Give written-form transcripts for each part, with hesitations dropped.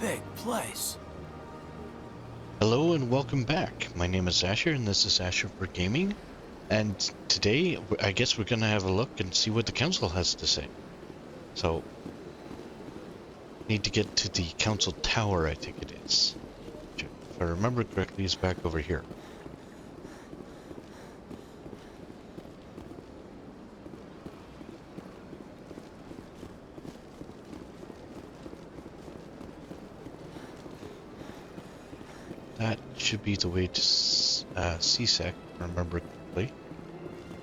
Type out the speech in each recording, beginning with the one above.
big place. Hello and welcome back. My name is Ashser and this is Ashser for Gaming. And today, I guess we're gonna have a look and see what the council has to say. So, need to get to the council tower, I think it is. Which, if I remember correctly, is back over here. That should be the way to CSEC, if I remember correctly.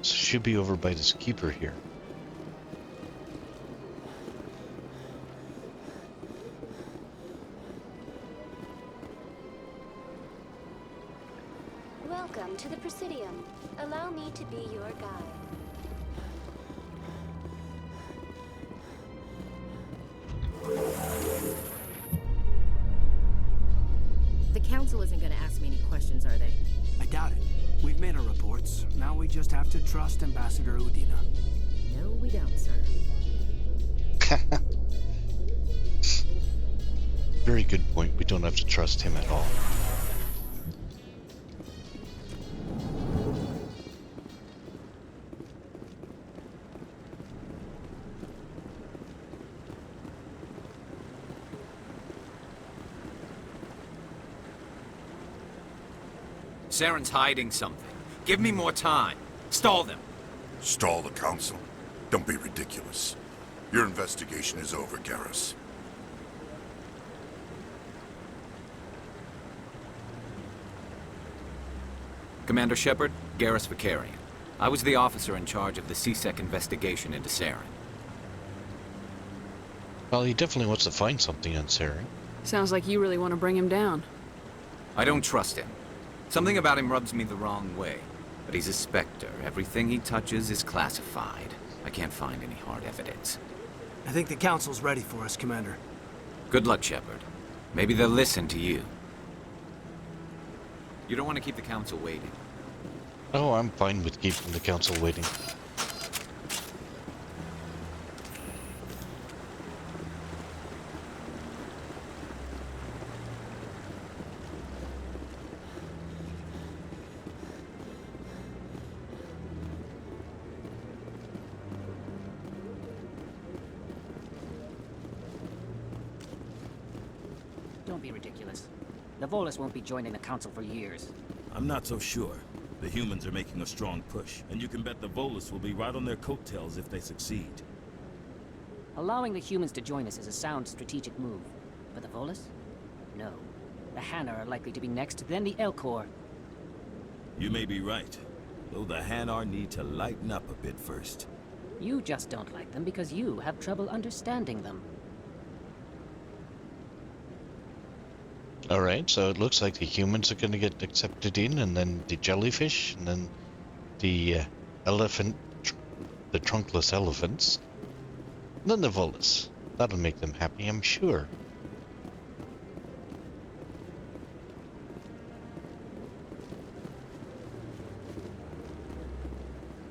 So should be over by this keeper here. Welcome to the Presidium. Allow me to be your guide. The council isn't going to ask me any questions, are they? I doubt it. We've made our reports. Now we just have to trust Ambassador Udina. No, we don't, sir. Very good point. We don't have to trust him at all. Saren's hiding something. Give me more time. Stall them. Stall the council? Don't be ridiculous. Your investigation is over, Garrus. Commander Shepard, Garrus Vicarian. I was the officer in charge of the CSEC investigation into Saren. Well, he definitely wants to find something on Saren. Sounds like you really want to bring him down. I don't trust him. Something about him rubs me the wrong way. But he's a Spectre. Everything he touches is classified. I can't find any hard evidence. I think the council's ready for us, Commander. Good luck, Shepard. Maybe they'll listen to you. You don't want to keep the council waiting. Oh, I'm fine with keeping the council waiting. Don't be ridiculous. The Volus won't be joining the Council for years. I'm not so sure. The humans are making a strong push, and you can bet the Volus will be right on their coattails if they succeed. Allowing the humans to join us is a sound strategic move. But the Volus? No. The Hanar are likely to be next, then the Elcor. You may be right, though the Hanar need to lighten up a bit first. You just don't like them because you have trouble understanding them. Alright, so it looks like the humans are going to get accepted in, and then the jellyfish, and then the elephant, the trunkless elephants, and then the Volus. That'll make them happy, I'm sure.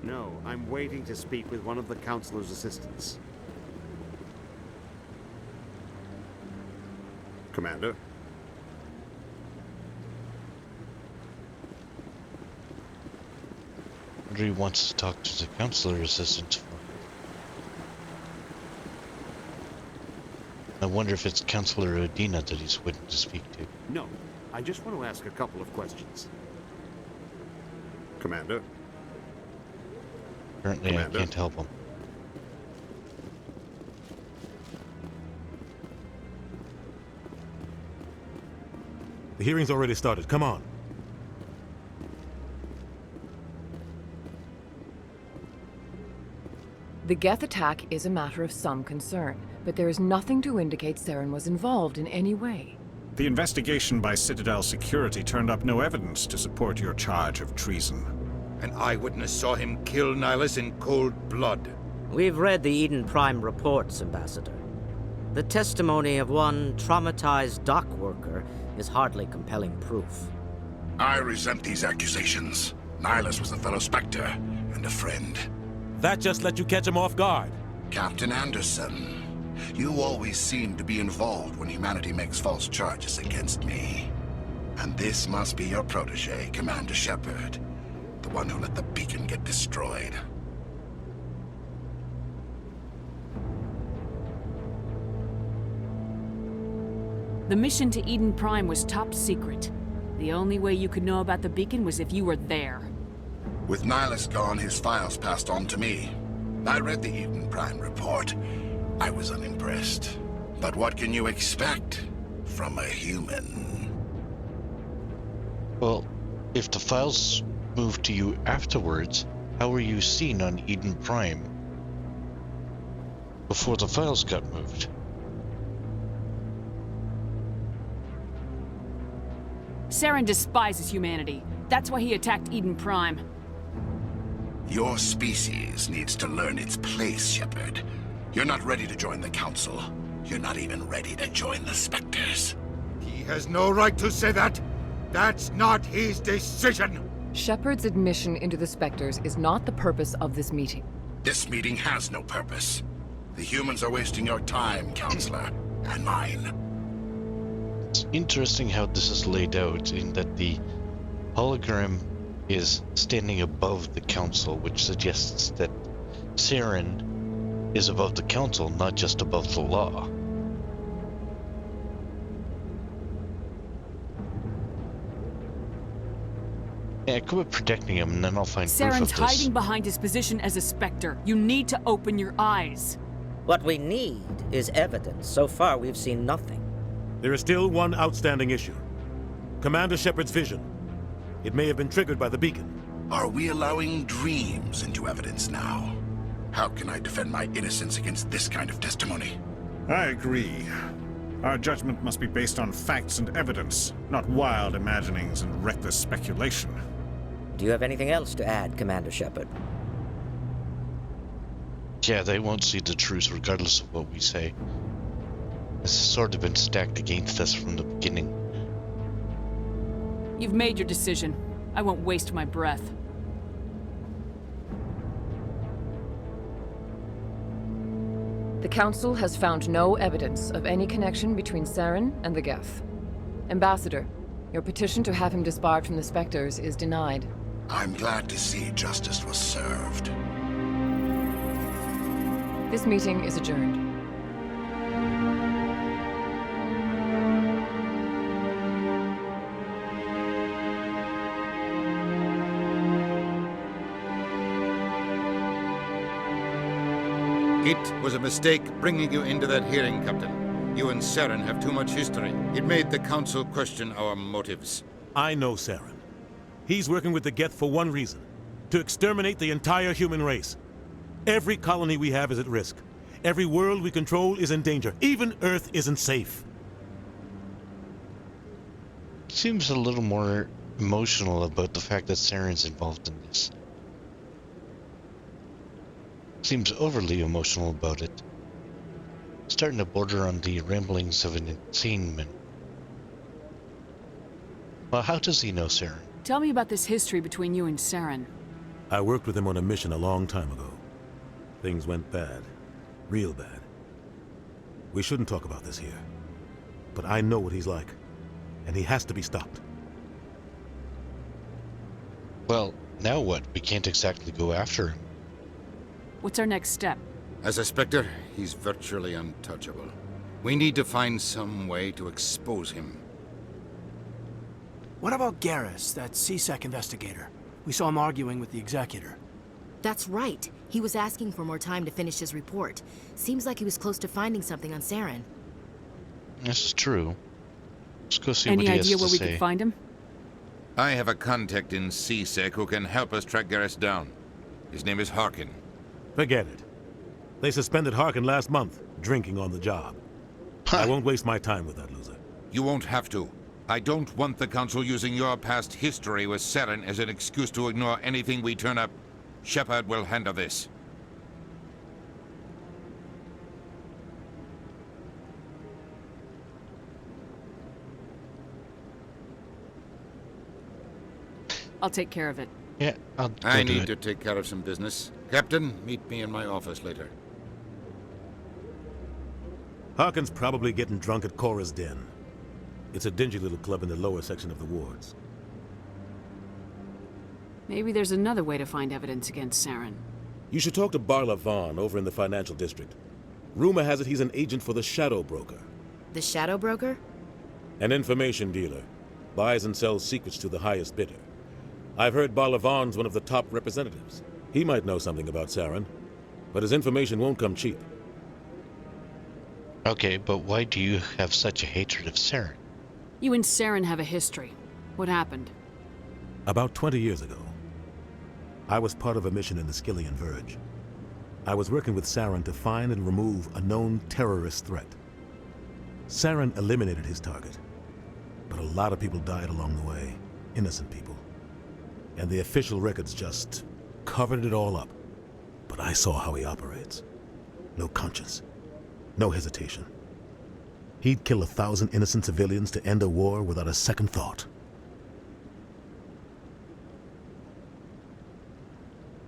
No, I'm waiting to speak with one of the Councilor's assistants. Commander? What he wants to talk to the counselor assistant for. I wonder if it's Counselor Udina that he's waiting to speak to. No, I just want to ask a couple of questions. Commander? Apparently Commander? I can't help him. The hearing's already started. Come on. The Geth attack is a matter of some concern, but there is nothing to indicate Saren was involved in any way. The investigation by Citadel Security turned up no evidence to support your charge of treason. An eyewitness saw him kill Nihilus in cold blood. We've read the Eden Prime reports, Ambassador. The testimony of one traumatized dock worker is hardly compelling proof. I resent these accusations. Nihilus was a fellow Spectre and a friend. That just let you catch him off guard. Captain Anderson, You always seem to be involved when humanity makes false charges against me. And this must be your protege, Commander Shepard. The one who let the beacon get destroyed. The mission to Eden Prime was top secret. The only way you could know about the beacon was if you were there. With Nihilus gone, his files passed on to me. I read the Eden Prime report. I was unimpressed. But what can you expect from a human? Well, if the files moved to you afterwards, how were you seen on Eden Prime before the files got moved? Saren despises humanity. That's why he attacked Eden Prime. Your species needs to learn its place, Shepard. You're not ready to join the Council. You're not even ready to join the Spectres. He has no right to say that. That's not his decision. Shepard's admission into the Spectres is not the purpose of this meeting. This meeting has no purpose. The humans are wasting your time, Counselor, and mine. It's interesting how this is laid out, in that the hologram is standing above the Council, which suggests that Saren is above the Council, not just above the law. Yeah, quit protecting him, and then I'll find proof Saren's of this. hiding behind his position as a Spectre. You need to open your eyes. What we need is evidence. So far, we've seen nothing. There is still one outstanding issue. Commander Shepard's vision. It may have been triggered by the beacon. Are we allowing dreams into evidence now? How can I defend my innocence against this kind of testimony? I agree. Our judgment must be based on facts and evidence, not wild imaginings and reckless speculation. Do you have anything else to add, Commander Shepard? Yeah, they won't see the truth regardless of what we say. This has sort of been stacked against us from the beginning. You've made your decision. I won't waste my breath. The Council has found no evidence of any connection between Saren and the Geth. Ambassador, your petition to have him disbarred from the Spectres is denied. I'm glad to see justice was served. This meeting is adjourned. It was a mistake bringing you into that hearing, Captain. You and Saren have too much history. It made the Council question our motives. I know Saren. He's working with the Geth for one reason. To exterminate the entire human race. Every colony we have is at risk. Every world we control is in danger. Even Earth isn't safe. Seems a little more emotional about the fact that Saren's involved in this. Seems overly emotional about it. Starting to border on the ramblings of an insane man. Well, how does he know Saren? Tell me about this history between you and Saren. I worked with him on a mission a long time ago. Things went bad. Real bad. We shouldn't talk about this here. But I know what he's like. And he has to be stopped. Well, now what? We can't exactly go after him. What's our next step? As a Spectre, he's virtually untouchable. We need to find some way to expose him. What about Garrus, that CSEC investigator? We saw him arguing with the Executor. That's right. He was asking for more time to finish his report. Seems like he was close to finding something on Saren. This is true. Let's go see Any what he has idea to where we say. could find him? I have a contact in CSEC who can help us track Garrus down. His name is Harkin. Forget it. They suspended Harkin last month, drinking on the job. I won't waste my time with that loser. You won't have to. I don't want the Council using your past history with Saren as an excuse to ignore anything we turn up. Shepard will handle this. I'll take care of it. Yeah, I need to take care of some business. Captain, meet me in my office later. Harkin's probably getting drunk at Cora's Den. It's a dingy little club in the lower section of the wards. Maybe there's another way to find evidence against Saren. You should talk to Barla Vaughn over in the financial district. Rumor has it he's an agent for the Shadow Broker. The Shadow Broker? An information dealer. Buys and sells secrets to the highest bidder. I've heard Barla Vaughn's one of the top representatives. He might know something about Saren, but his information won't come cheap. Okay, but why do you have such a hatred of Saren? You and Saren have a history. What happened? About 20 years ago, I was part of a mission in the Skillian Verge. I was working with Saren to find and remove a known terrorist threat. Saren eliminated his target, but a lot of people died along the way, innocent people. And the official records just covered it all up. But I saw how he operates. No conscience, no hesitation. He'd kill 1,000 innocent civilians to end a war without a second thought.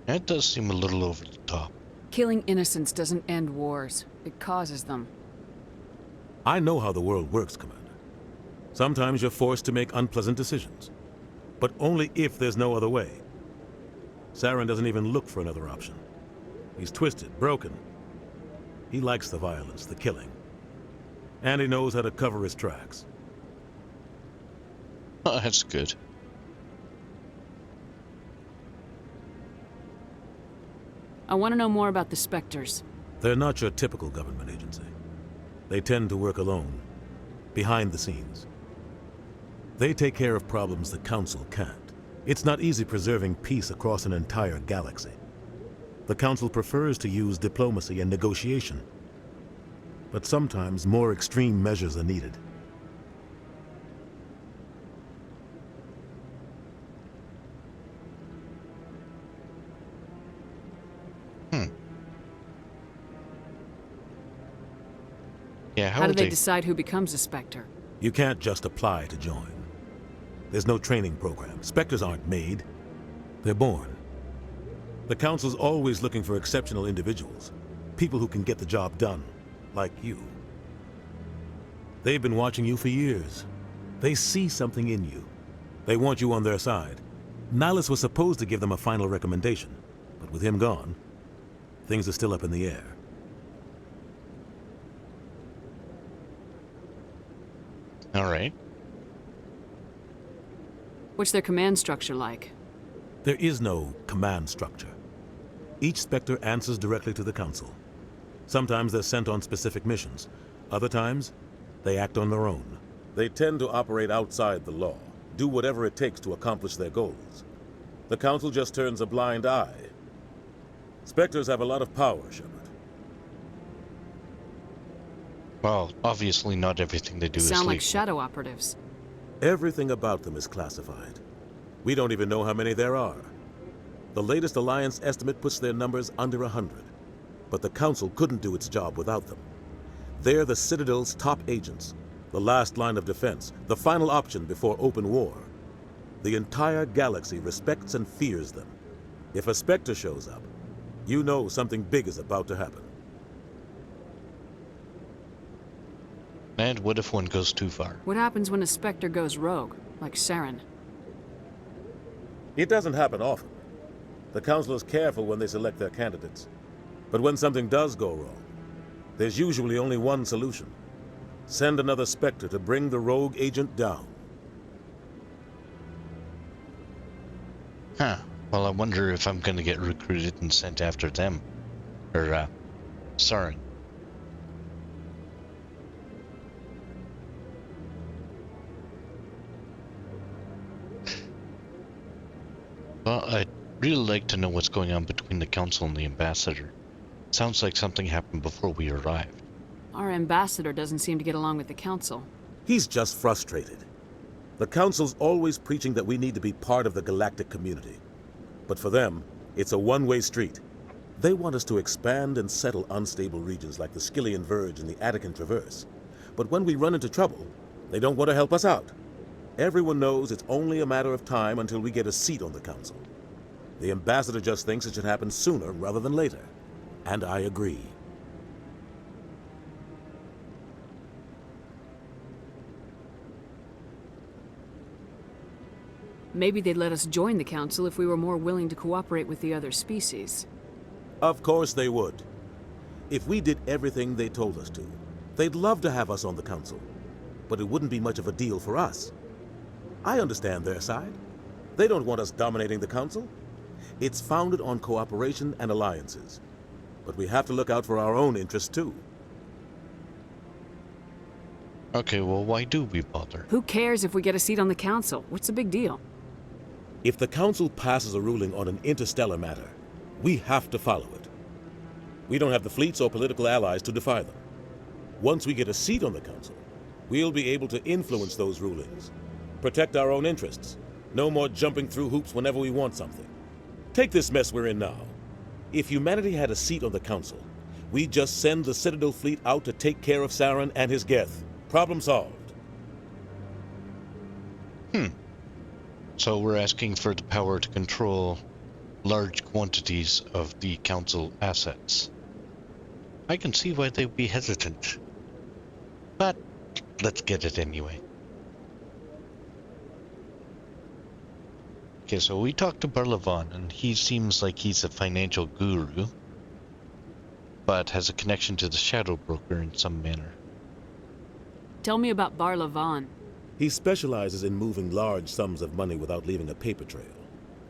That does seem a little over the top. Killing innocents doesn't end wars. It causes them. I know how the world works, Commander. Sometimes you're forced to make unpleasant decisions. But only if there's no other way. Saren doesn't even look for another option. He's twisted, broken. He likes the violence, the killing. And he knows how to cover his tracks. Oh, that's good. I want to know more about the Spectres. They're not your typical government agency. They tend to work alone, behind the scenes. They take care of problems the Council can't. It's not easy preserving peace across an entire galaxy. The Council prefers to use diplomacy and negotiation. But sometimes more extreme measures are needed. Yeah, how do they decide who becomes a Spectre? You can't just apply to join. There's no training program. Spectres aren't made. They're born. The Council's always looking for exceptional individuals. People who can get the job done. Like you. They've been watching you for years. They see something in you. They want you on their side. Nihilus was supposed to give them a final recommendation. But with him gone, things are still up in the air. All right. What's their command structure like? There is no command structure. Each Spectre answers directly to the Council. Sometimes they're sent on specific missions. Other times, they act on their own. They tend to operate outside the law, do whatever it takes to accomplish their goals. The Council just turns a blind eye. Spectres have a lot of power, Shepard. Well, obviously not everything they do is legal. Sound like shadow operatives. Everything about them is classified. We don't even know how many there are. The latest Alliance estimate puts their numbers under 100. But the Council couldn't do its job without them. They're the Citadel's top agents, the last line of defense, the final option before open war. The entire galaxy respects and fears them. If a Spectre shows up, you know something big is about to happen. And what if one goes too far? What happens when a Spectre goes rogue, like Saren? It doesn't happen often. The Council is careful when they select their candidates. But when something does go wrong, there's usually only one solution. Send another Spectre to bring the rogue agent down. Huh. Well, I wonder if I'm gonna get recruited and sent after them. Or, Saren. Well, I'd really like to know what's going on between the Council and the Ambassador. Sounds like something happened before we arrived. Our ambassador doesn't seem to get along with the Council. He's just frustrated. The Council's always preaching that we need to be part of the galactic community. But for them, it's a one-way street. They want us to expand and settle unstable regions like the Skillian Verge and the Attican Traverse. But when we run into trouble, they don't want to help us out. Everyone knows it's only a matter of time until we get a seat on the Council. The Ambassador just thinks it should happen sooner rather than later. And I agree. Maybe they'd let us join the Council if we were more willing to cooperate with the other species. Of course they would. If we did everything they told us to, they'd love to have us on the Council. But it wouldn't be much of a deal for us. I understand their side. They don't want us dominating the Council. It's founded on cooperation and alliances. But we have to look out for our own interests too. Okay, well, why do we bother? Who cares if we get a seat on the Council? What's the big deal? If the Council passes a ruling on an interstellar matter, we have to follow it. We don't have the fleets or political allies to defy them. Once we get a seat on the Council, we'll be able to influence those rulings, protect our own interests. No more jumping through hoops whenever we want something. Take this mess we're in now. If humanity had a seat on the Council, we'd just send the Citadel fleet out to take care of Saren and his Geth. Problem solved. So we're asking for the power to control large quantities of the Council assets. I can see why they'd be hesitant. But let's get it anyway. Okay, so we talked to Barlavan, and he seems like he's a financial guru, but has a connection to the Shadow Broker in some manner. Tell me about Barlavan. He specializes in moving large sums of money without leaving a paper trail.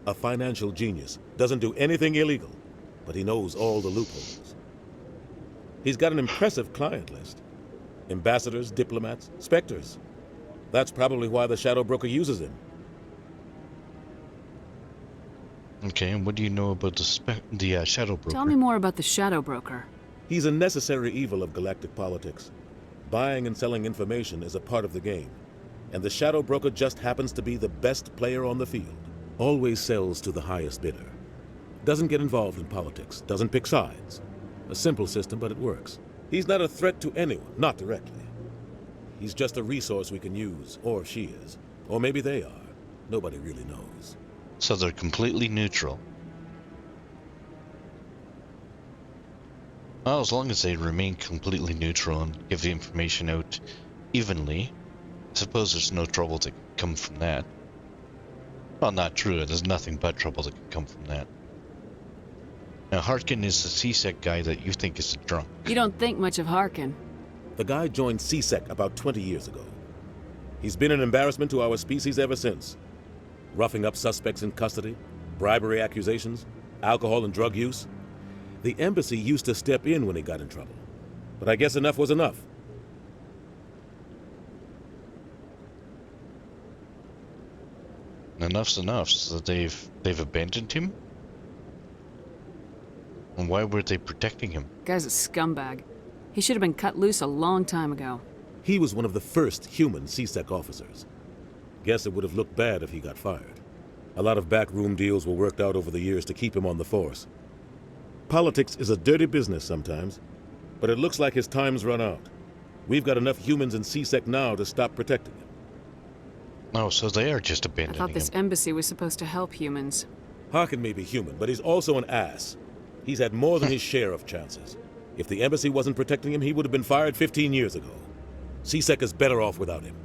A financial genius. Doesn't do anything illegal, but he knows all the loopholes. He's got an impressive client list. Ambassadors, diplomats, specters. That's probably why the Shadow Broker uses him. Okay, and what do you know about the Shadow Broker? Tell me more about the Shadow Broker. He's a necessary evil of galactic politics. Buying and selling information is a part of the game, and the Shadow Broker just happens to be the best player on the field. Always sells to the highest bidder. Doesn't get involved in politics, doesn't pick sides. A simple system, but it works. He's not a threat to anyone, not directly. He's just a resource we can use, or she is. Or maybe they are. Nobody really knows. So they're completely neutral. Well, as long as they remain completely neutral and give the information out evenly, I suppose there's no trouble that can come from that. Well, not true. There's nothing but trouble that can come from that. Now, Harkin is the CSEC guy that you think is a drunk. You don't think much of Harkin. The guy joined CSEC about 20 years ago. He's been an embarrassment to our species ever since. Roughing up suspects in custody, bribery accusations, alcohol and drug use. The embassy used to step in when he got in trouble. But I guess enough was enough. Enough's enough, so they've abandoned him? And why were they protecting him? Guy's a scumbag. He should have been cut loose a long time ago. He was one of the first human CSEC officers. Guess it would have looked bad if he got fired. A lot of backroom deals were worked out over the years to keep him on the force. Politics is a dirty business sometimes, but it looks like his time's run out. We've got enough humans in CSEC now to stop protecting him. Oh, so they are just I abandoning thought this him. embassy was supposed to help humans. Harkin may be human, but he's also an ass. He's had more than his share of chances. If the embassy wasn't protecting him, he would have been fired 15 years ago. CSEC is better off without him.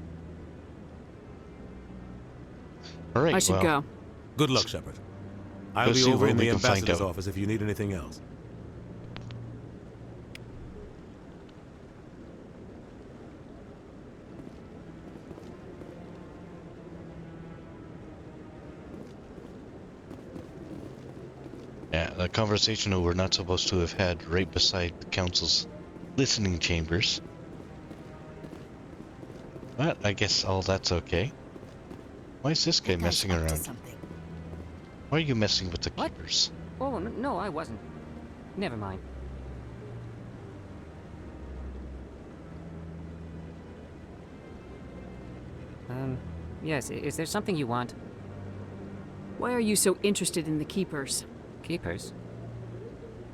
All right, I should go. Good luck, Shepard. Go I'll be see over what in we the can find ambassador's out. office if you need anything else. Yeah, a conversation that we're not supposed to have had right beside the council's listening chambers. But I guess all that's okay. Why is this guy messing around? Why are you messing with the keepers? Oh, no, I wasn't. Never mind. Yes, is there something you want? Why are you so interested in the Keepers? Keepers?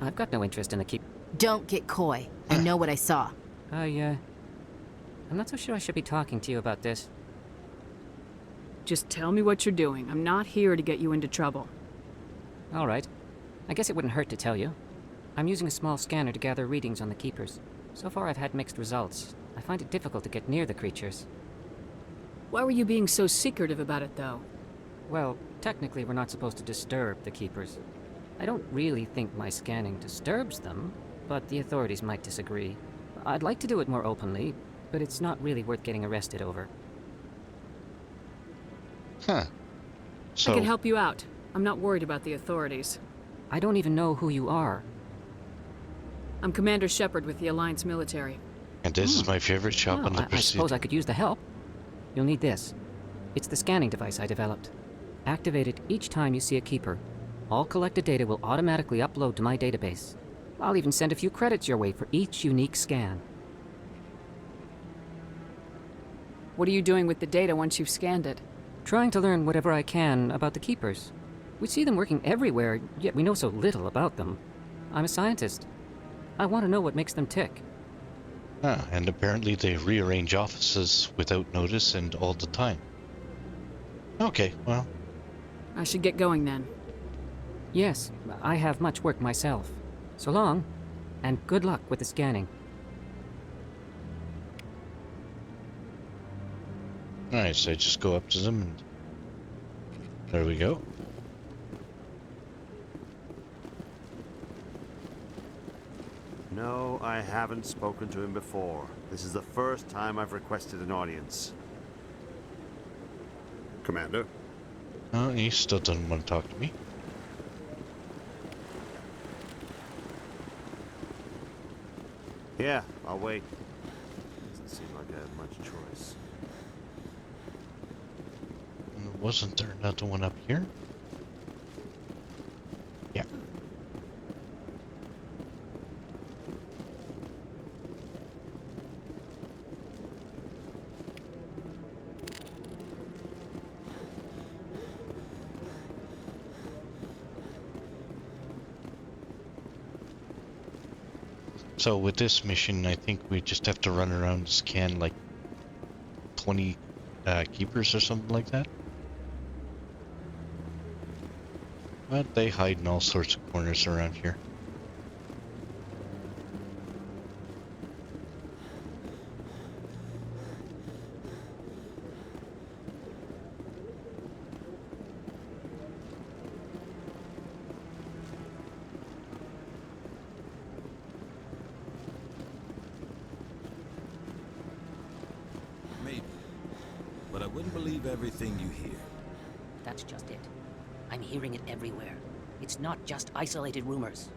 I've got no interest in the Don't get coy. I know what I saw. I'm not so sure I should be talking to you about this. Just tell me what you're doing. I'm not here to get you into trouble. All right. I guess it wouldn't hurt to tell you. I'm using a small scanner to gather readings on the Keepers. So far I've had mixed results. I find it difficult to get near the creatures. Why were you being so secretive about it, though? Well, technically we're not supposed to disturb the Keepers. I don't really think my scanning disturbs them, but the authorities might disagree. I'd like to do it more openly, but it's not really worth getting arrested over. Huh. So... I can help you out. I'm not worried about the authorities. I don't even know who you are. I'm Commander Shepard with the Alliance military. And this is my favorite shop Well, on the I suppose Presidium. I could use the help. You'll need this. It's the scanning device I developed. Activate it each time you see a Keeper. All collected data will automatically upload to my database. I'll even send a few credits your way for each unique scan. What are you doing with the data once you've scanned it? Trying to learn whatever I can about the Keepers. We see them working everywhere, yet we know so little about them. I'm a scientist. I want to know what makes them tick. Ah, and apparently they rearrange offices without notice and all the time. Okay, well... I should get going then. Yes, I have much work myself. So long, and good luck with the scanning. Alright, so I just go up to them and... There we go. No, I haven't spoken to him before. This is the first time I've requested an audience. Commander? Oh, he still doesn't want to talk to me. Yeah, I'll wait. Doesn't seem like I have much choice. Wasn't there another one up here? Yeah. So with this mission, I think we just have to run around and scan like 20 keepers or something like that. But they hide in all sorts of corners around here. Maybe. But I wouldn't believe everything you hear. That's just it. I'm hearing it everywhere. It's not just isolated rumors.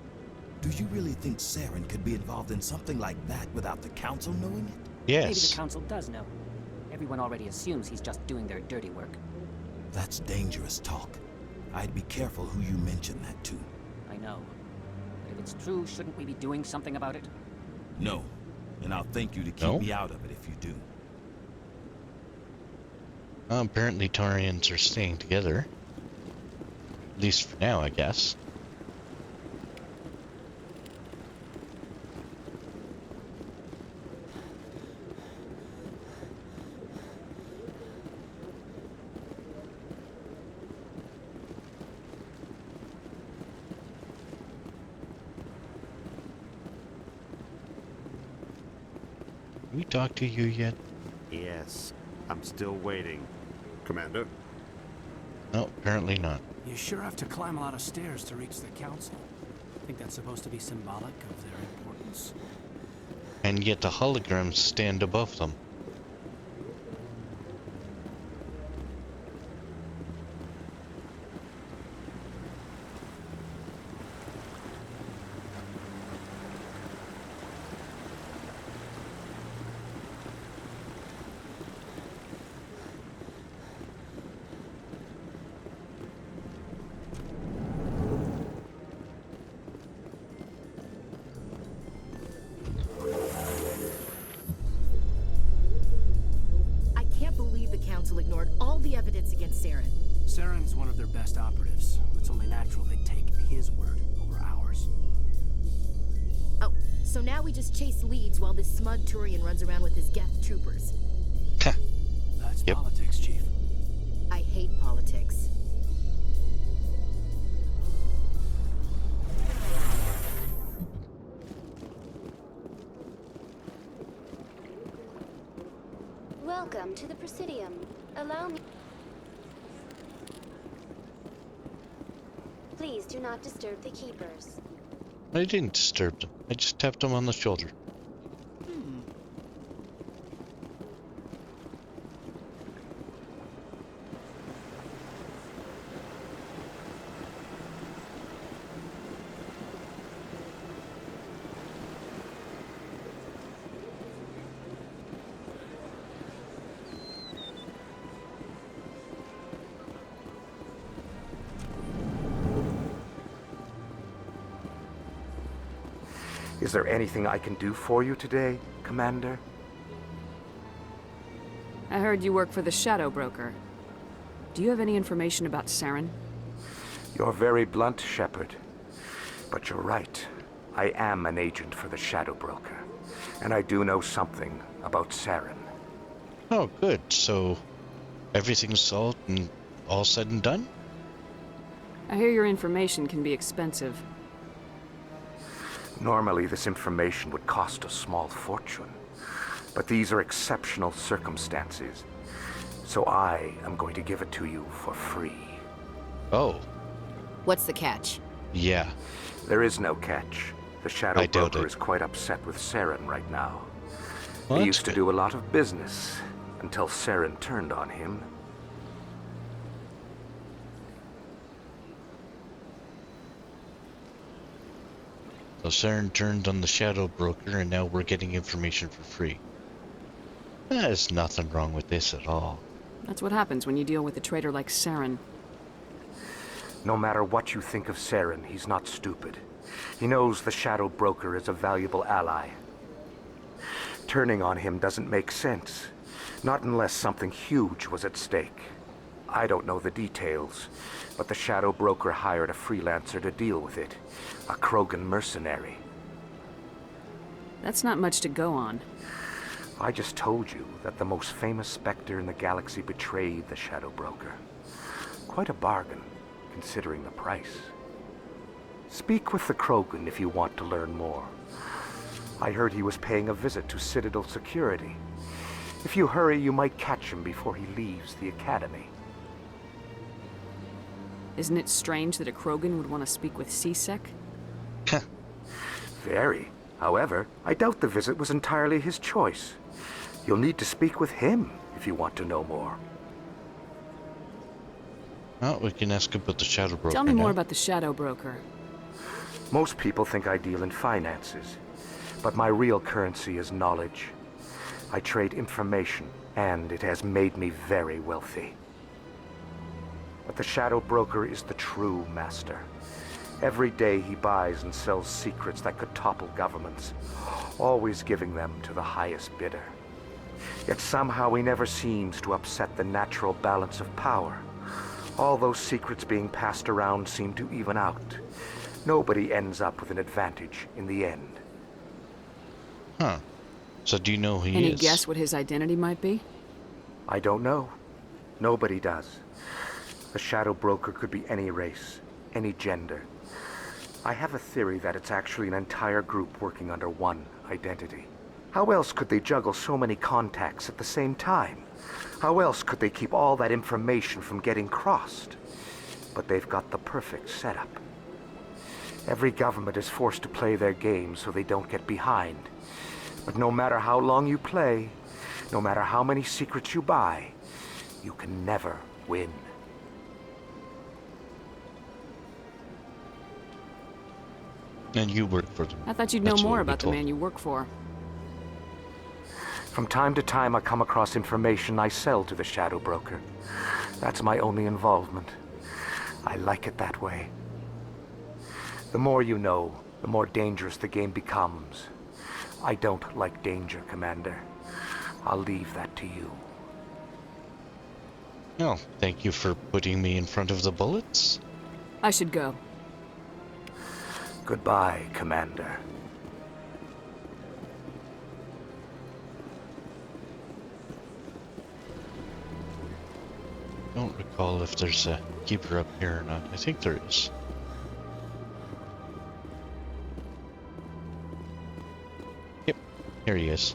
Do you really think Saren could be involved in something like that without the Council knowing it? Yes. Maybe the Council does know. Everyone already assumes he's just doing their dirty work. That's dangerous talk. I'd be careful who you mention that to. I know. But if it's true, shouldn't we be doing something about it? No. And I'll thank you to keep No? me out of it if you do. Apparently Taurians are staying together. At least for now, I guess. We talked to you yet? Yes, I'm still waiting. Commander? No, apparently not. You sure have to climb a lot of stairs to reach the council. I think that's supposed to be symbolic of their importance. And yet the holograms stand above them. Council ignored all the evidence against Saren. Saren's one of their best operatives. It's only natural they take his word over ours. Oh, so now we just chase leads while this smug Turian runs around with his Geth troopers. That's politics, Chief. I hate politics. Welcome to the Presidium. Allow me... Please do not disturb the keepers. I didn't disturb them. I just tapped them on the shoulder. Is there anything I can do for you today, Commander? I heard you work for the Shadow Broker. Do you have any information about Saren? You're very blunt, Shepard. But you're right. I am an agent for the Shadow Broker. And I do know something about Saren. Oh, good. So, everything's solved and all said and done? I hear your information can be expensive. Normally, this information would cost a small fortune. But these are exceptional circumstances. So I am going to give it to you for free. Oh. What's the catch? Yeah. There is no catch. The Shadow I doubt Broker it. is quite upset with Saren right now. Well, He that's used to good. do a lot of business until Saren turned on him. So Saren turned on the Shadow Broker and now we're getting information for free. There's nothing wrong with this at all. That's what happens when you deal with a traitor like Saren. No matter what you think of Saren, he's not stupid. He knows the Shadow Broker is a valuable ally. Turning on him doesn't make sense. Not unless something huge was at stake. I don't know the details, but the Shadow Broker hired a freelancer to deal with it. A Krogan mercenary. That's not much to go on. I just told you that the most famous Spectre in the galaxy betrayed the Shadow Broker. Quite a bargain, considering the price. Speak with the Krogan if you want to learn more. I heard he was paying a visit to Citadel security. If you hurry, you might catch him before he leaves the Academy. Isn't it strange that a Krogan would want to speak with C-Sec? Very. However, I doubt the visit was entirely his choice. You'll need to speak with him if you want to know more. Well, we can ask about the Shadow Broker Tell me more now. about the Shadow Broker. Most people think I deal in finances, but my real currency is knowledge. I trade information, and it has made me very wealthy. But the Shadow Broker is the true master. Every day he buys and sells secrets that could topple governments, always giving them to the highest bidder. Yet somehow he never seems to upset the natural balance of power. All those secrets being passed around seem to even out. Nobody ends up with an advantage in the end. Huh. So do you know who he Any is? guess what his identity might be? I don't know. Nobody does. The Shadow Broker could be any race, any gender. I have a theory that it's actually an entire group working under one identity. How else could they juggle so many contacts at the same time? How else could they keep all that information from getting crossed? But they've got the perfect setup. Every government is forced to play their game so they don't get behind. But no matter how long you play, no matter how many secrets you buy, you can never win. And you work for them. I thought you'd know That's more what we about the told man you work for. From time to time, I come across information I sell to the Shadow Broker. That's my only involvement. I like it that way. The more you know, the more dangerous the game becomes. I don't like danger, Commander. I'll leave that to you. Oh, thank you for putting me in front of the bullets. I should go. Goodbye, Commander. Don't recall if there's a keeper up here or not. I think there is. Yep, here he is.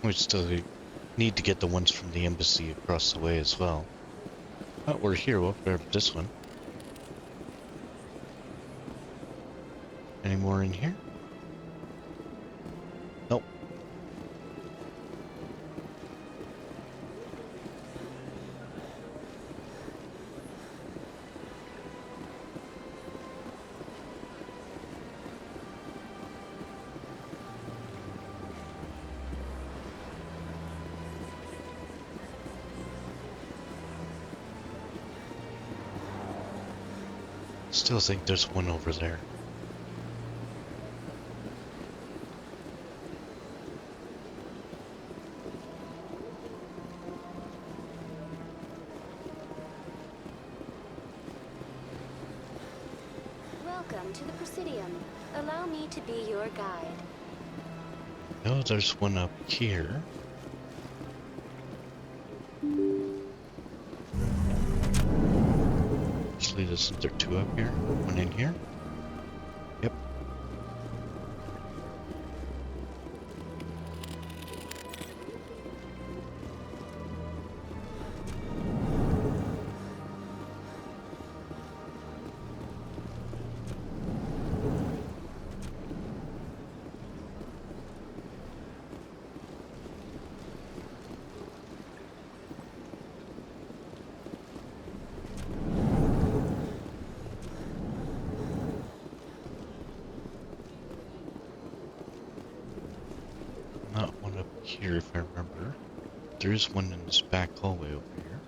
We still need to get the ones from the embassy across the way as well. Oh, we're here. We'll grab this one. Any more in here? Nope. Still think there's one over there. Welcome to the Presidium. Allow me to be your guide. Oh, there's one up here. Actually, isn't there two up here? One in here? Yep. Not one up here if I remember. There is one in this back hallway over here.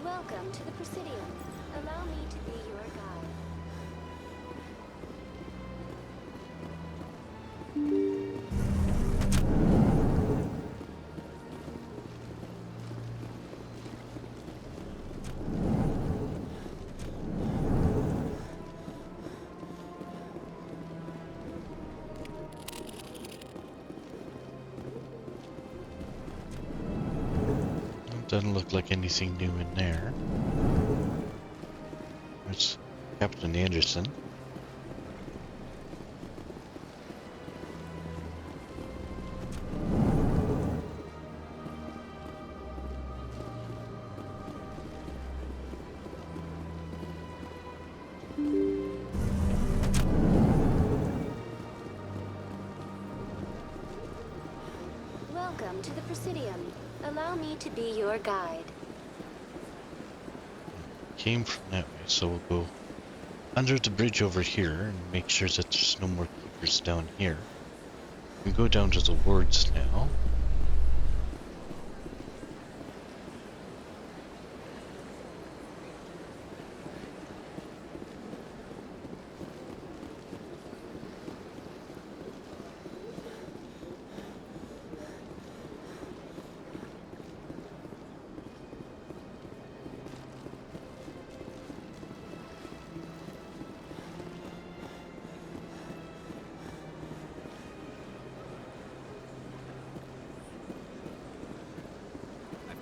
Welcome to the Presidium. Allow me to be your guide. Doesn't look like anything new in there. There's Captain Anderson. Welcome to the Presidium. Allow me to be your guide. Came from that way, so we'll go under the bridge over here and make sure that there's no more keepers down here. We go down to the wards now.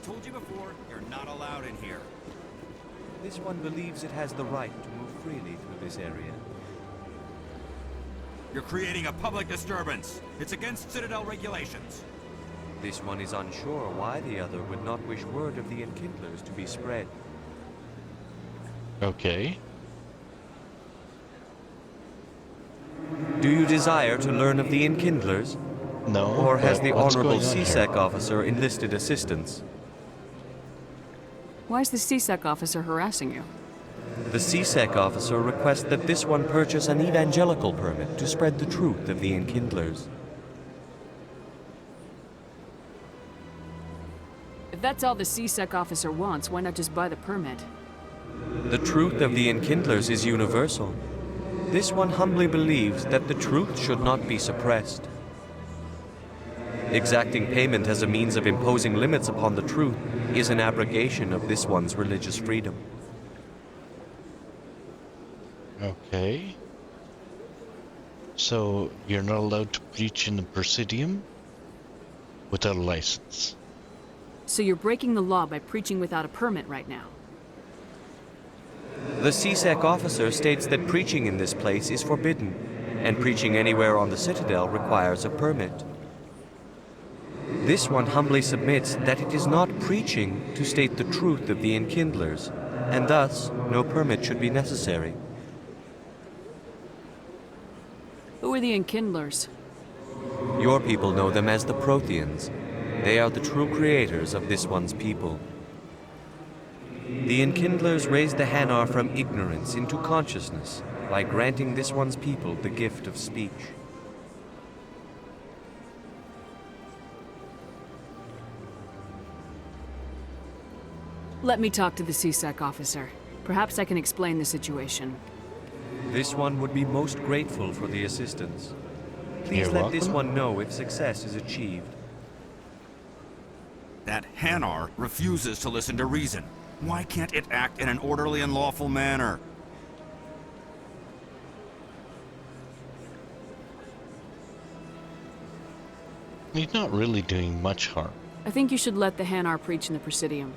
Told you before, you're not allowed in here. This one believes it has the right to move freely through this area. You're creating a public disturbance. It's against Citadel regulations. This one is unsure why the other would not wish word of the Enkindlers to be spread. Okay. Do you desire to learn of the Enkindlers? No. Or has the what's Honorable going on CSEC here? officer enlisted assistance? Why is the CSEC officer harassing you? The CSEC officer requests that this one purchase an evangelical permit to spread the truth of the Enkindlers. If that's all the CSEC officer wants, why not just buy the permit? The truth of the Enkindlers is universal. This one humbly believes that the truth should not be suppressed. Exacting payment as a means of imposing limits upon the truth is an abrogation of this one's religious freedom. Okay. So, you're not allowed to preach in the Presidium without a license. So you're breaking the law by preaching without a permit right now. The CSEC officer states that preaching in this place is forbidden, and preaching anywhere on the Citadel requires a permit. This one humbly submits that it is not preaching to state the truth of the Enkindlers, and thus no permit should be necessary. Who are the Enkindlers? Your people know them as the Protheans. They are the true creators of this one's people. The Enkindlers raised the Hanar from ignorance into consciousness by granting this one's people the gift of speech. Let me talk to the CSEC officer. Perhaps I can explain the situation. This one would be most grateful for the assistance. Please let this one know if success is achieved. That Hanar refuses to listen to reason. Why can't it act in an orderly and lawful manner? He's not really doing much harm. I think you should let the Hanar preach in the Presidium.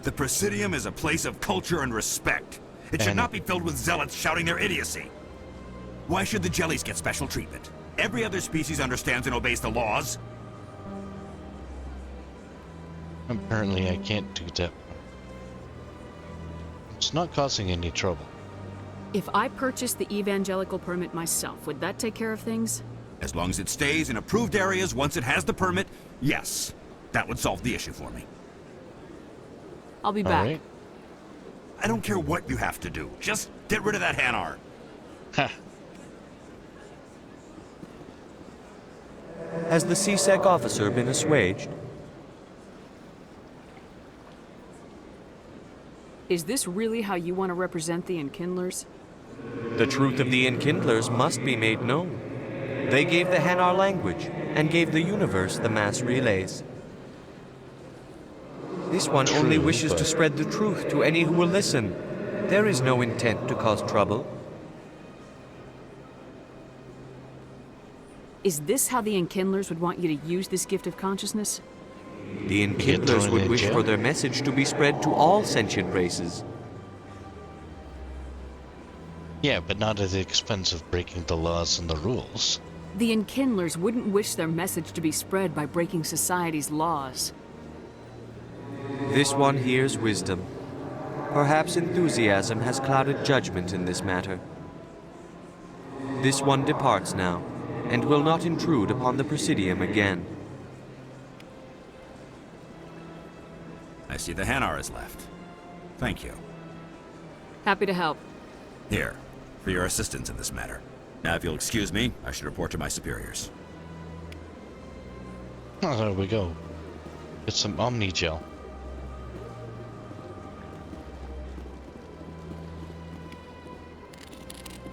The Presidium is a place of culture and respect. It should not be filled with zealots shouting their idiocy. Why should the jellies get special treatment? Every other species understands and obeys the laws. Apparently I can't do that. It's not causing any trouble. If I purchased the evangelical permit myself, would that take care of things? As long as it stays in approved areas once it has the permit, yes. That would solve the issue for me. I'll be back. Right. I don't care what you have to do. Just get rid of that Hanar. Ha. Has the CSEC officer been assuaged? Is this really how you want to represent the Enkindlers? The truth of the Enkindlers must be made known. They gave the Hanar language, and gave the universe the mass relays. This one only wishes to spread the truth to any who will listen. There is no intent to cause trouble. Is this how the Enkindlers would want you to use this gift of consciousness? The Enkindlers would wish for their message to be spread to all sentient races. Yeah, but not at the expense of breaking the laws and the rules. The Enkindlers wouldn't wish their message to be spread by breaking society's laws. This one hears wisdom. Perhaps enthusiasm has clouded judgment in this matter. This one departs now, and will not intrude upon the Presidium again. I see the Hanar is left. Thank you. Happy to help. Here, for your assistance in this matter. Now, if you'll excuse me, I should report to my superiors. Oh, there we go. Get some Omni Gel.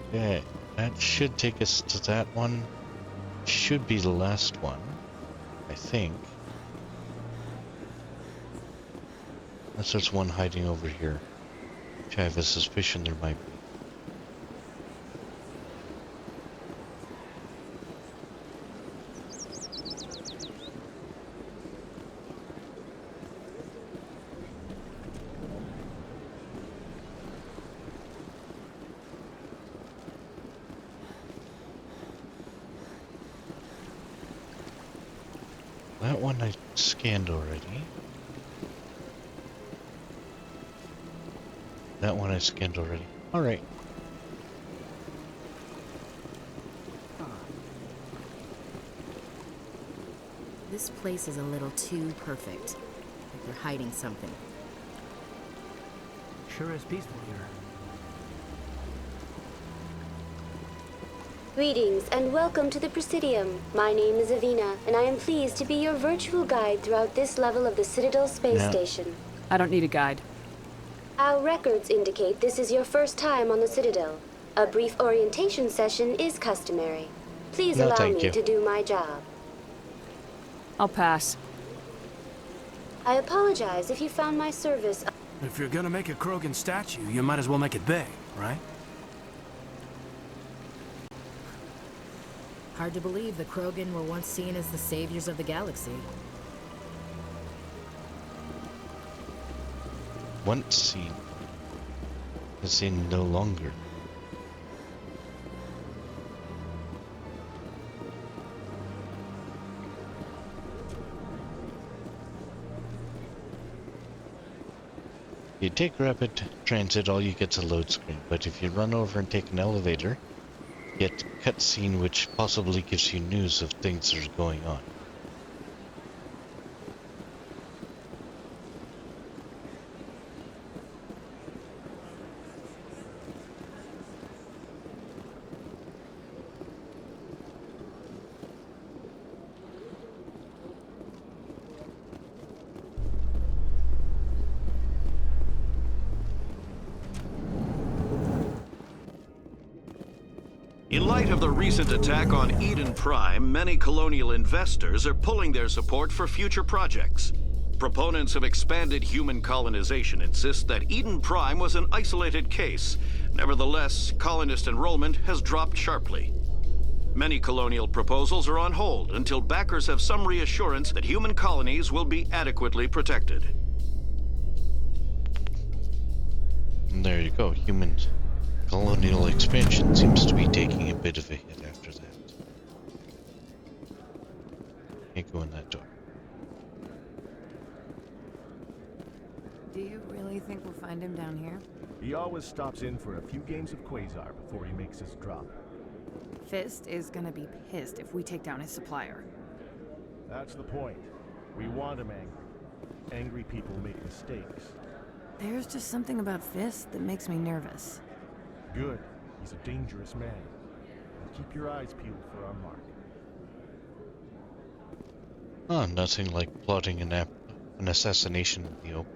Okay, that should take us to that one. Should be the last one, I think. Unless there's one hiding over here, which I have a suspicion there might be. That one I scanned already. That one I scanned already. Alright. This place is a little too perfect. Like they're hiding something. Sure is peaceful here. Greetings and welcome to the Presidium. My name is Avina, and I am pleased to be your virtual guide throughout this level of the Citadel Space Station. I don't need a guide. Our records indicate this is your first time on the Citadel. A brief orientation session is customary. Please allow me to do my job. I'll pass. I apologize if you found my service. If you're gonna make a Krogan statue, you might as well make it big, right? Hard to believe the Krogan were once seen as the saviors of the galaxy. Once seen. Is seen no longer. You take rapid transit, all you get's a load screen, but if you run over and take an elevator, you get a cutscene which possibly gives you news of things that are going on. In light of the recent attack on Eden Prime, many colonial investors are pulling their support for future projects. Proponents of expanded human colonization insist that Eden Prime was an isolated case. Nevertheless, colonist enrollment has dropped sharply. Many colonial proposals are on hold until backers have some reassurance that human colonies will be adequately protected. And there you go, human colonial expansion seems to be taking a bit of a hit after that. Can't go in that door. Do you really think we'll find him down here? He always stops in for a few games of Quasar before he makes his drop. Fist is gonna be pissed if we take down his supplier. That's the point. We want him angry. Angry people make mistakes. There's just something about Fist that makes me nervous. Good. He's a dangerous man. And keep your eyes peeled for our mark. Oh, nothing like plotting an assassination in the open.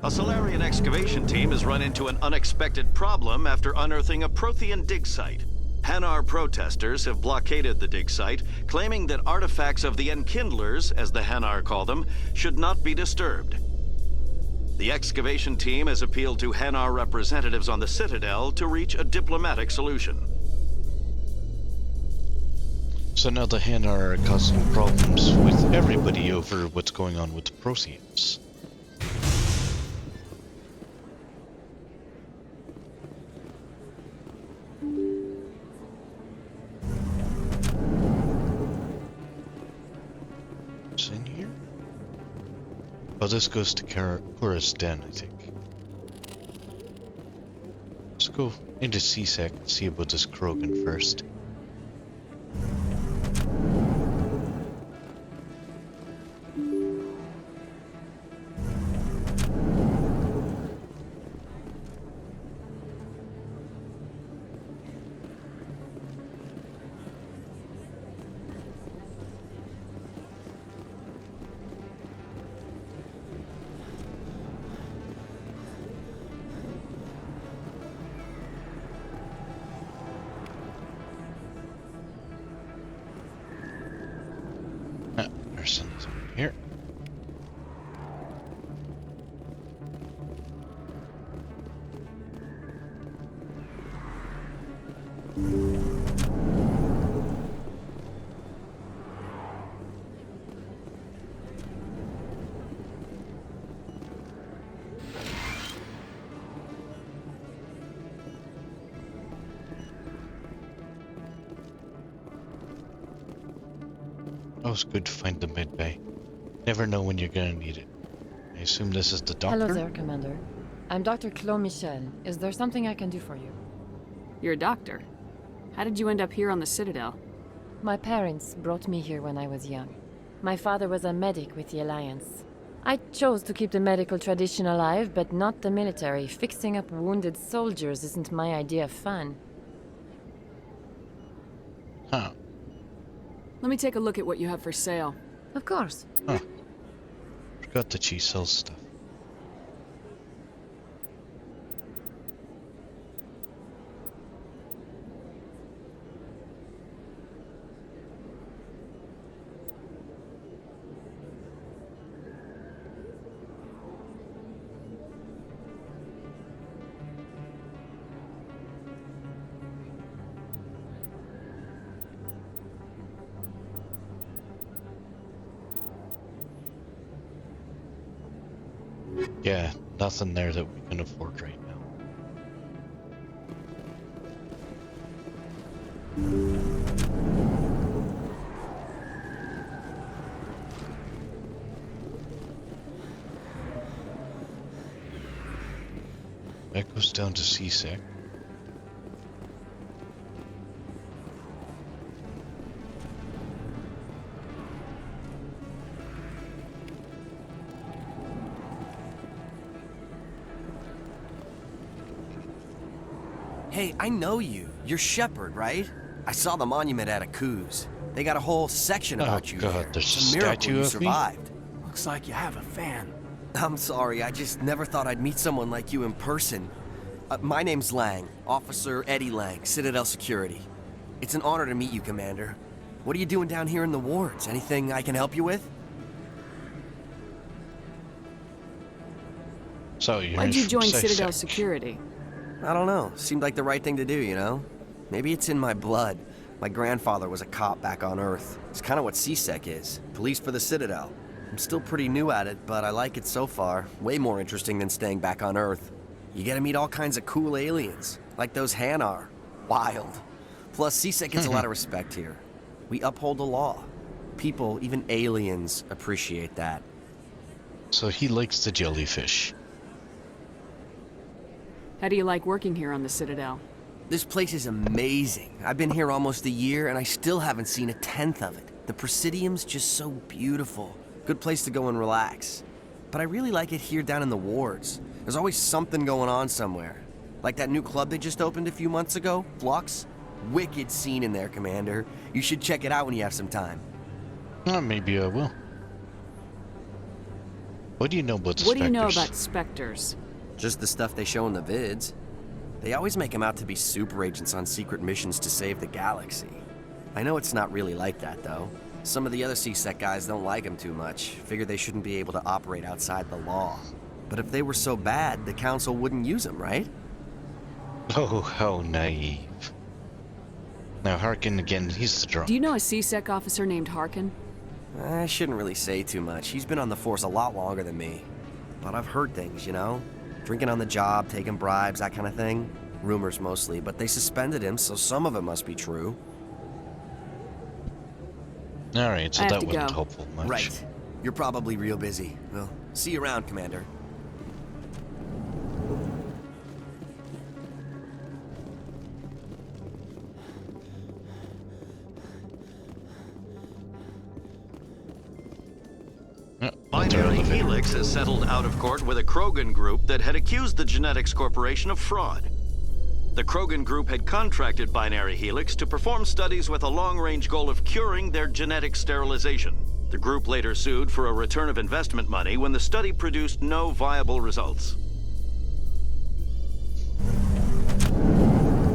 A Solarian excavation team has run into an unexpected problem after unearthing a Prothean dig site. Hanar protesters have blockaded the dig site, claiming that artifacts of the Enkindlers, as the Hanar call them, should not be disturbed. The excavation team has appealed to Hanar representatives on the Citadel to reach a diplomatic solution. So now the Hanar are causing problems with everybody over what's going on with the Protheans. Oh, this goes to Kura's den, I think. Let's go into CSEC and see about this Krogan first. Person's over here. Oh, it's good to find the med bay. Never know when you're gonna need it. I assume this is the doctor? Hello there, Commander. I'm Dr. Claude Michel. Is there something I can do for you? You're a doctor. How did you end up here on the Citadel? My parents brought me here when I was young. My father was a medic with the Alliance. I chose to keep the medical tradition alive, but not the military. Fixing up wounded soldiers isn't my idea of fun. Huh. Let me take a look at what you have for sale. Of course. Huh. Forgot that she sells stuff. Yeah, nothing there that we can afford right now. That goes down to CSEC. Hey, I know you. You're Shepard, right? I saw the monument at Akuz. They got a whole section about you there. There's It's a a miracle statue you of me? survived. Looks like you have a fan. I'm sorry, I just never thought I'd meet someone like you in person. My name's Lang, Officer Eddie Lang, Citadel Security. It's an honor to meet you, Commander. What are you doing down here in the wards? Anything I can help you with? So you're Why'd you join Citadel CSEC? Security? I don't know. Seemed like the right thing to do, you know? Maybe it's in my blood. My grandfather was a cop back on Earth. It's kind of what CSEC is. Police for the Citadel. I'm still pretty new at it, but I like it so far. Way more interesting than staying back on Earth. You get to meet all kinds of cool aliens, like those Hanar. Wild. Plus, CSEC gets a lot of respect here. We uphold the law. People, even aliens, appreciate that. So he likes the jellyfish. How do you like working here on the Citadel? This place is amazing. I've been here almost a year, and I still haven't seen a tenth of it. The Presidium's just so beautiful. Good place to go and relax. But I really like it here down in the wards. There's always something going on somewhere. Like that new club they just opened a few months ago, Flux. Wicked scene in there, Commander. You should check it out when you have some time. Maybe I will. What do you know about the What do you know Spectres? about Spectres? Just the stuff they show in the vids. They always make them out to be super agents on secret missions to save the galaxy. I know it's not really like that, though. Some of the other CSEC guys don't like them too much. Figure they shouldn't be able to operate outside the law. But if they were so bad, the Council wouldn't use them, right? Oh, how naive. Now Harkin again, he's the drunk. Do you know a CSEC officer named Harkin? I shouldn't really say too much. He's been on the force a lot longer than me. But I've heard things, you know? Drinking on the job, taking bribes, that kind of thing. Rumors mostly, but they suspended him, so some of it must be true. Alright, so I have that to wasn't go. helpful much. Right. You're probably real busy. Well, see you around, Commander. Binary Helix has settled out of court with a Krogan group that had accused the Genetics Corporation of fraud. The Krogan group had contracted Binary Helix to perform studies with a long-range goal of curing their genetic sterilization. The group later sued for a return of investment money when the study produced no viable results.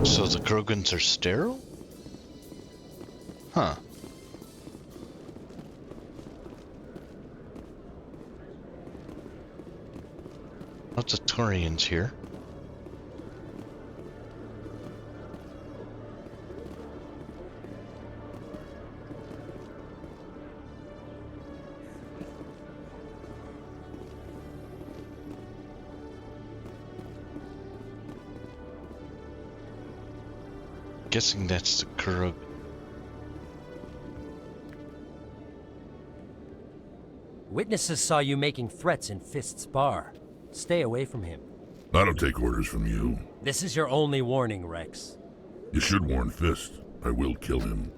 So the Krogans are sterile? Huh. Lots of Turians here. Guessing that's the Krogan. Witnesses saw you making threats in Fist's bar. Stay away from him. I don't take orders from you. This is your only warning, Rex. You should warn Fist. I will kill him.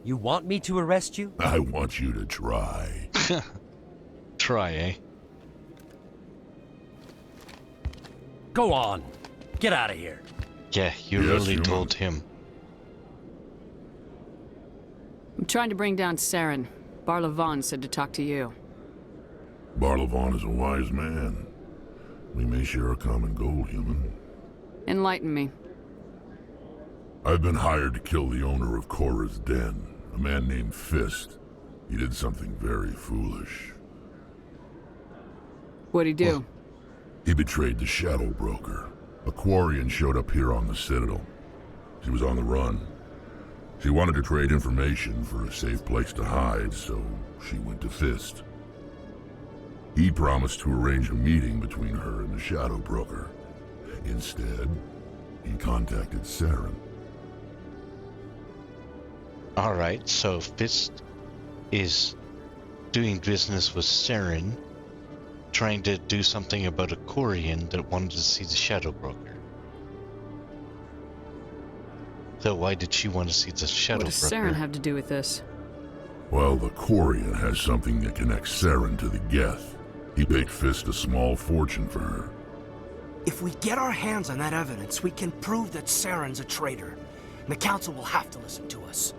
You want me to arrest you? I want you to try. Try, eh? Go on. Get out of here. Yeah, you Yes, really human. told him. trying to bring down Saren. Barlavon said to talk to you. Barlavon is a wise man. We may share a common goal, human. Enlighten me. I've been hired to kill the owner of Cora's Den, a man named Fist. He did something very foolish. What'd he do? Well, he betrayed the Shadow Broker. A Quarian showed up here on the Citadel. She was on the run. She wanted to trade information for a safe place to hide, so she went to Fist. He promised to arrange a meeting between her and the Shadow Broker. Instead, he contacted Saren. Alright, so Fist is doing business with Saren, trying to do something about a Quarian that wanted to see the Shadow Broker. So why did she want to see the Shadow Broker? What does Saren have to do with this? Well, the Quarian has something that connects Saren to the Geth. He paid Fist a small fortune for her. If we get our hands on that evidence, we can prove that Saren's a traitor. And the Council will have to listen to us.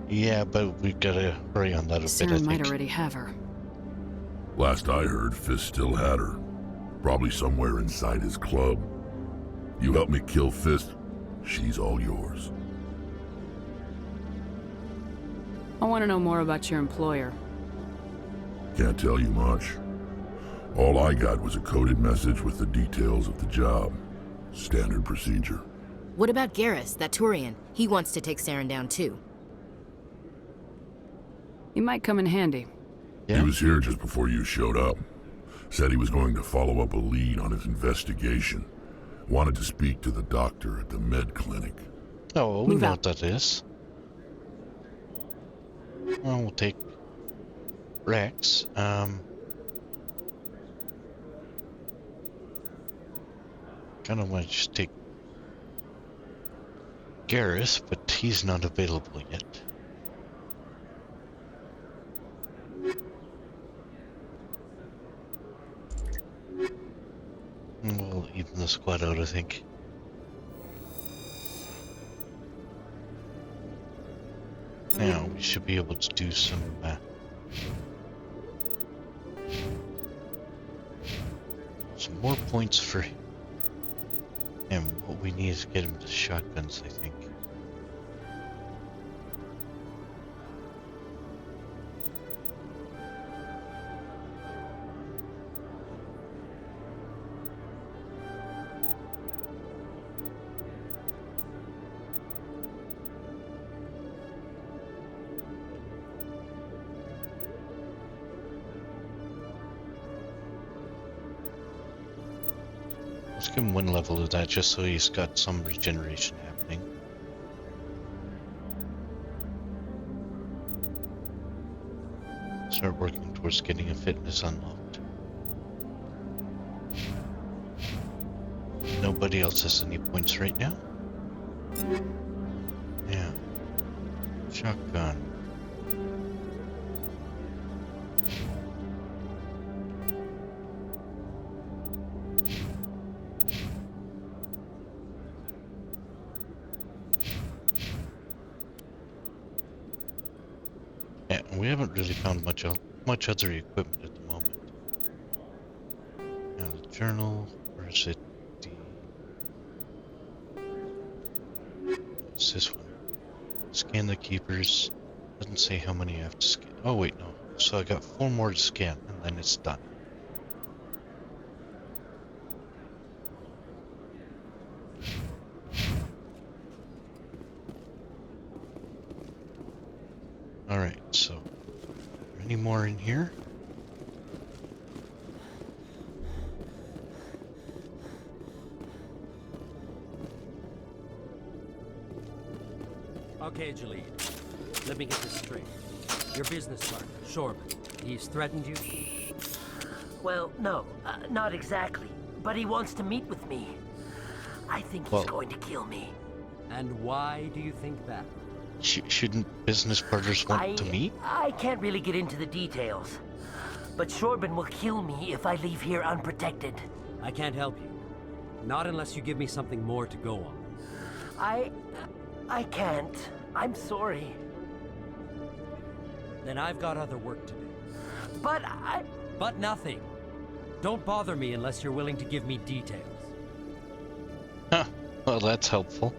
Yeah, but we gotta hurry on that a bit, I Saren think. might already have her. Last I heard, Fist still had her. Probably somewhere inside his club. You help me kill Fist, she's all yours. I want to know more about your employer. Can't tell you much. All I got was a coded message with the details of the job. Standard procedure. What about Garrus, that Turian? He wants to take Saren down too. He might come in handy. Yeah? He was here just before you showed up. Said he was going to follow up a lead on his investigation. Wanted to speak to the doctor at the med clinic. Oh, we know what that is. Well, we'll take Rex. Kind of want to just take Garrus, but he's not available yet. We'll even the squad out, I think. Now we should be able to do some more points for him. What we need is get him to shotguns, I think. Let's give him one level of that just so he's got some regeneration happening. Start working towards getting a fitness unlocked. Nobody else has any points right now? Yeah. Shotgun. Yeah, we haven't really found much other equipment at the moment. Now the journal, where is it? It's this one. Scan the keepers. Doesn't say how many I have to scan. Oh wait, no. So I got 4 more to scan, and then it's done. Alright, so, are there any more in here? Okay, Jalid. Let me get this straight. Your business partner, Shorban, he's threatened you? Well, no, not exactly. But he wants to meet with me. I think he's going to kill me. And why do you think that? Shouldn't business partners want to meet? I can't really get into the details. But Shorban will kill me if I leave here unprotected. I can't help you. Not unless you give me something more to go on. I can't. I'm sorry. Then I've got other work to do. But nothing. Don't bother me unless you're willing to give me details. Huh. Well, that's helpful.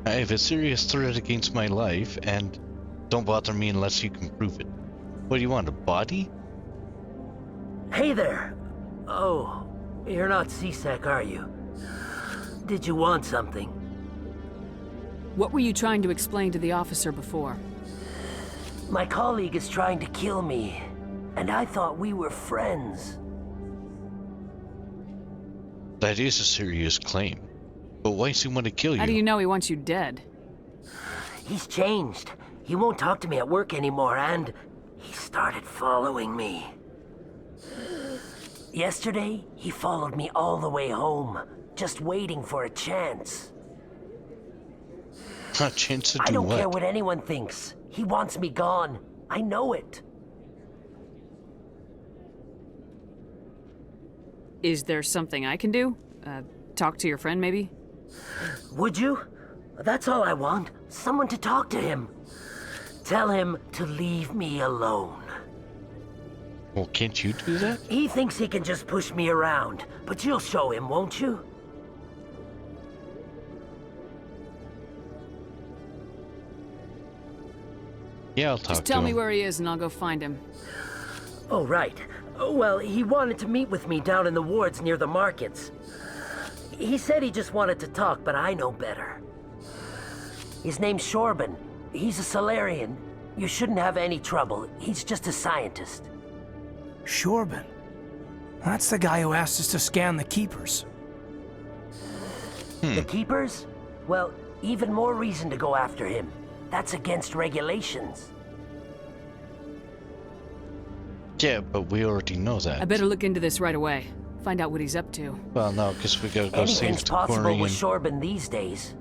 I have a serious threat against my life, and don't bother me unless you can prove it. What do you want, a body? Hey there. Oh, you're not C-Sec, are you? Did you want something? What were you trying to explain to the officer before? My colleague is trying to kill me, and I thought we were friends. That is a serious claim. But why does he want to kill you? How do you know he wants you dead? He's changed. He won't talk to me at work anymore, and he started following me. Yesterday, he followed me all the way home, just waiting for a chance. A chance to do what? I don't care what anyone thinks. He wants me gone. I know it. Is there something I can do? Talk to your friend, maybe? Would you? That's all I want. Someone to talk to him. Tell him to leave me alone. Well, can't you do that? He thinks he can just push me around, but you'll show him, won't you? Yeah, I'll talk to him. Just tell me where he is and I'll go find him. Oh, right. Well, he wanted to meet with me down in the wards near the markets. He said he just wanted to talk, but I know better. His name's Shorban. He's a Solarian. You shouldn't have any trouble. He's just a scientist. Shorban? That's the guy who asked us to scan the Keepers. The Keepers? Well, even more reason to go after him. That's against regulations. Yeah, but we already know that. I better look into this right away. Find out what he's up to. Well, no, because we gotta go Anything's save the possible Quarian, with Shorban these days.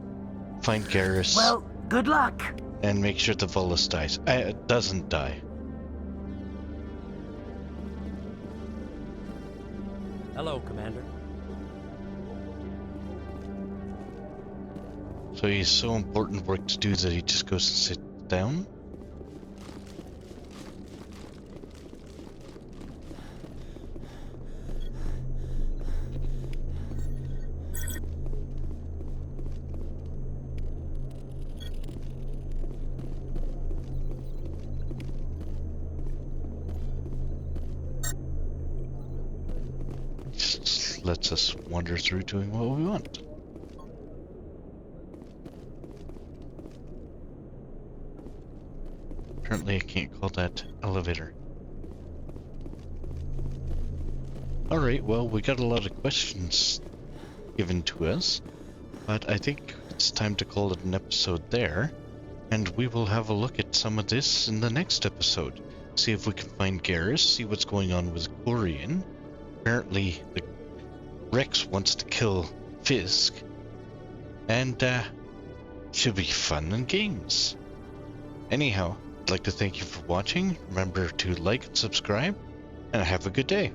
find Garrus, Well, good luck. and make sure the Volus dies. Doesn't die. Hello, Commander. So he's so important work to do that he just goes and sits down? Just lets us wander through doing what we want. Apparently I can't call that elevator. Alright, well, we got a lot of questions given to us, but I think it's time to call it an episode there, and we will have a look at some of this in the next episode. See if we can find Garrus, see what's going on with Quarian. Apparently, the Rex wants to kill Fisk, and should be fun and games. Anyhow, I'd like to thank you for watching. Remember to like and subscribe, and have a good day.